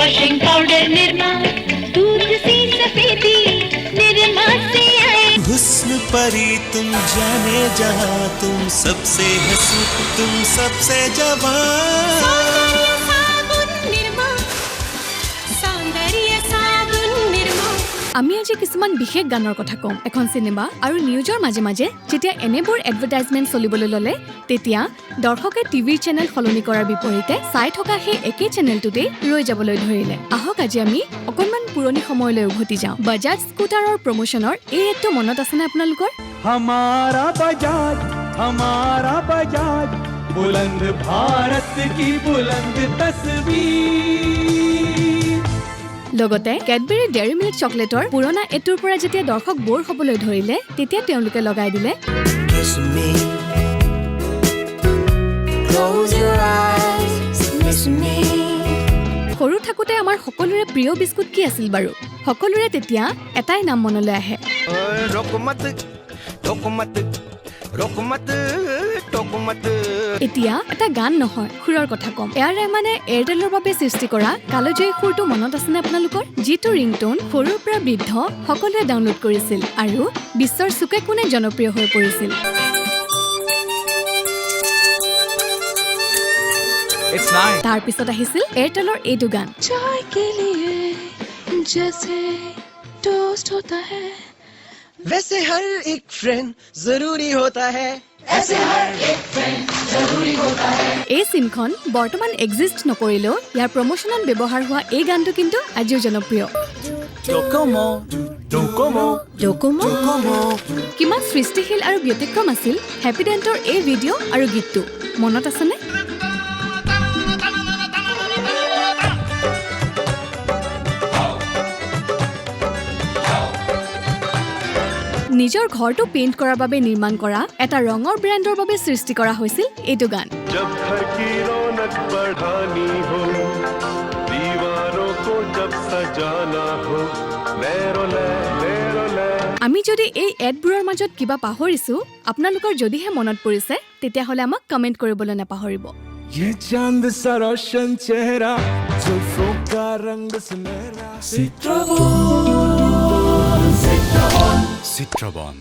Washing powder Nirma, दूध सी सफेदी निरमा से आए। हुस्न परी तुम जाने जहां, तुम सबसे हंसी तुम सबसे जवान। सौंदर्य साबुन निरमा, सौंदर्य साबुन निरमा। আমি আজি কিছুমান বিশেষ গানৰ কথা কম। এখন চিনেমা আৰু নিউজৰ মাজে মাজে যেতিয়া এনেবোৰ এডভাৰটাইজমেণ্ট চলিবলৈ ল'লে, তেতিয়া দৰ্শকে টিভিৰ চেনেল সলনি কৰাৰ বিপৰীতে চাই থকা সেই একেই চেনেলটোতেই ৰৈ যাবলৈ ধৰিলে। আহক আজি আমি অকণমান পুৰণি সময়লৈ উভতি যাওঁ। বাজাজ স্কুটাৰৰ প্ৰমোশ্যনৰ এই এডটো মনত আছেনে আপোনালোকৰ? हमारा बजाज बुलंद भारत की बुलंद तस्वीर। লগতে কেডবেৰী ডেৰী মিল্ক চকলেটৰ পুৰণা এটোৰ পৰা যেতিয়া দৰ্শক বৰ হ'বলৈ ধৰিলে, তেতিয়া তেওঁলোকে লগাই দিলে Kiss me, close your eyes, miss me. সৰু থাকোঁতে আমাৰ সকলোৰে প্ৰিয় বিস্কুট কি আছিল বাৰু? সকলোৰে তেতিয়া এটাই নাম মনলৈ আহে, এতিয়া এটা গান নহয়, সুৰৰ কথা কম। এ আৰ ৰেহমানে এয়াৰটেলৰ বাবে সৃষ্টি কৰা কালজয়ী সুৰটো মনত আছেনে আপোনালোকৰ? যিটো ৰিংটোন সৰুৰ পৰা বৃদ্ধ সকলোৱে ডাউনলোড কৰিছিল আৰু বিশ্বৰ চুকে কোণে জনপ্ৰিয় হৈ পৰিছিল। তাৰ পিছত আহিছিল এয়াৰটেলৰ এইটো গান, चाय के लिए जैसे टोस्ट होता है, वैसे हर एक फ्रेंड जरूरी होता है, ऐसे हर एक फ्रेंड जरूरी होता है। এই চিনখন বৰ্তমান এক্সিষ্ট নকৰিলেও ইয়াৰ প্ৰমোশ্যনত ব্যৱহাৰ হোৱা এই গানটো কিন্তু আজিও জনপ্ৰিয়। কিমান সৃষ্টিশীল আৰু ব্যতিক্ৰম আছিল হেপিডেণ্টৰ এই ভিডিঅ' আৰু গীতটো, মনত আছেনে? নিজৰ ঘৰটো পেইণ্ট কৰাৰ বাবে নিৰ্মাণ কৰা এটা ৰঙৰ ব্ৰেণ্ডৰ বাবে সৃষ্টি কৰা হৈছিল এইটো গান। जब घर की रौनक बढ़ानी हो, दीवारों को जब सजाना हो, लेरो ले। আমি যদি এই এডবোৰৰ মাজত কিবা পাহৰিছো, আপোনালোকৰ যদিহে মনত পৰিছে, তেতিয়াহ'লে আমাক কমেণ্ট কৰিবলৈ নাপাহৰিব। ये चांद सा रोशन चेहरा, जुल्फों का रंग सुनहरा। Citrabon